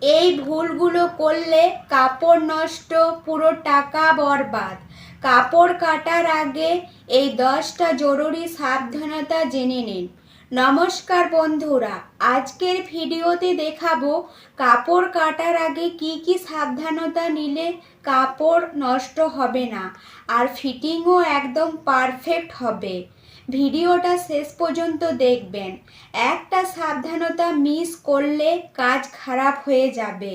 এই ভুলগুলো করলে কাপড় নষ্ট, পুরো টাকা বরবাদ। কাপড় কাটার আগে এই 10টা জরুরি সাবধানতা জেনে নিন। নমস্কার বন্ধুরা, আজকের ভিডিওতে দেখাবো কাপড় কাটার আগে কি কি সাবধানতা নিলে কাপড় নষ্ট হবে না আর ফিটিংও একদম পারফেক্ট হবে। ভিডিওটা শেষ পর্যন্ত দেখবেন। একটা সাবধানতা মিস করলে কাজ খারাপ হয়ে যাবে।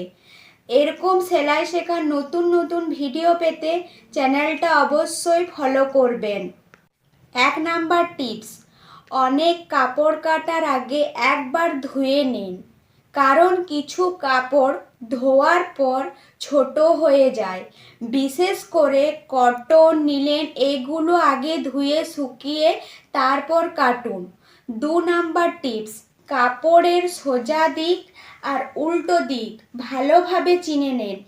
এরকম সেলাই শেখার নতুন নতুন ভিডিও পেতে চ্যানেলটা অবশ্যই ফলো করবেন। 1 নাম্বার টিপস, অনেক কাপড় কাটার আগে একবার ধুয়ে নিন। কারণ কিছু কাপড় ধোয়ার পর ছোট হয়ে যায়, বিশেষ করে কটন, লিনেন, এগুলো আগে ধুয়ে শুকিয়ে তারপর কাটুন। 2 নাম্বার টিপস, কাপড়ের সোজা দিক আর উল্টো দিক ভালোভাবে চিনে নিন,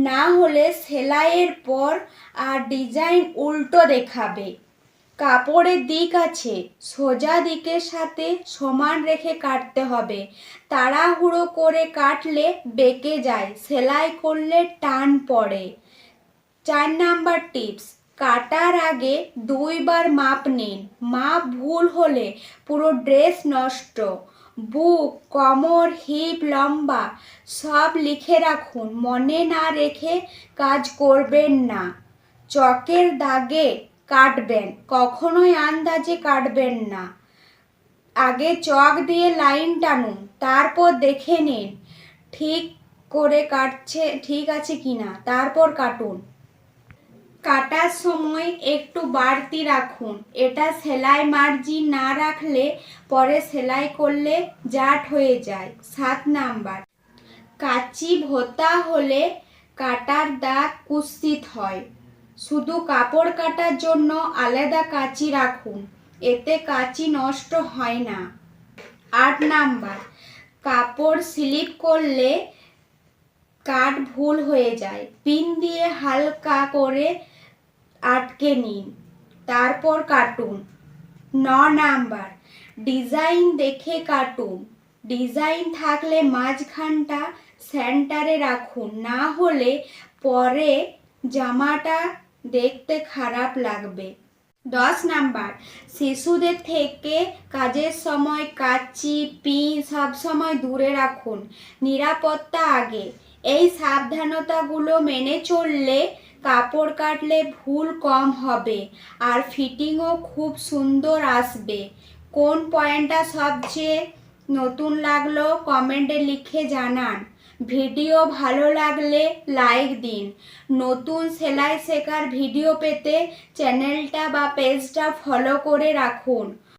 না হলে সেলাইয়ের পর আর ডিজাইন উল্টো দেখাবে। কাপড়ের দিক আছে, সোজা দিকের সাথে সমান রেখে কাটতে হবে। তাড়াহুড়ো করে কাটলে বেঁকে যায়, সেলাই করলে টান পড়ে। 4 নাম্বার টিপস, কাটার আগে 2বার মাপ নিন। মাপ ভুল হলে পুরো ড্রেস নষ্ট। বুক, কোমর, হিপ, লম্বা সব লিখে রাখুন, মনে না রেখে কাজ করবেন না। চকের দাগে কাটবেন, কখনোই আন্দাজে কাটবেন না। আগে চক দিয়ে লাইন টানুন, তারপর দেখে নিন ঠিক করে কাটছে ঠিক আছে কিনা, তারপর কাটুন। কাটার সময় একটু বাড়তি রাখুন, এটা সেলাই মার্জিন না রাখলে পরে সেলাই করলে জাট হয়ে যায়। 7 নাম্বার, কাঁচি ভোঁতা হলে কাটার দাগ কুৎসিত হয়। শুধু কাপড় কাটার জন্য আলাদা কাঁচি রাখুন, এতে কাঁচি নষ্ট হয় না। 8 নাম্বার, কাপড় স্লিপ করলে কাট ভুল হয়ে যায়, পিন দিয়ে হালকা করে আটকে নিন, তারপর কাটুন। 9 নাম্বার, ডিজাইন দেখে কাটুন। ডিজাইন থাকলে মাঝখানটা সেন্টারে রাখুন, না হলে পরে জামাটা দেখতে খারাপ লাগবে। 10 নাম্বার, শিশুদের থেকে কাজের সময় কাঁচি, পিন সবসময় দূরে রাখুন, নিরাপত্তা আগে। এই সাবধানতাগুলো মেনে চললে কাপড় কাটলে ভুল কম হবে আর ফিটিংও খুব সুন্দর আসবে। কোন পয়েন্টটা সবচেয়ে নতুন লাগলো কমেন্টে লিখে জানান। ভিডিও ভালো লাগলে লাইক দিন। নতুন সেলাই শেখার ভিডিও পেতে চ্যানেলটা বা পেজটা ফলো করে রাখুন।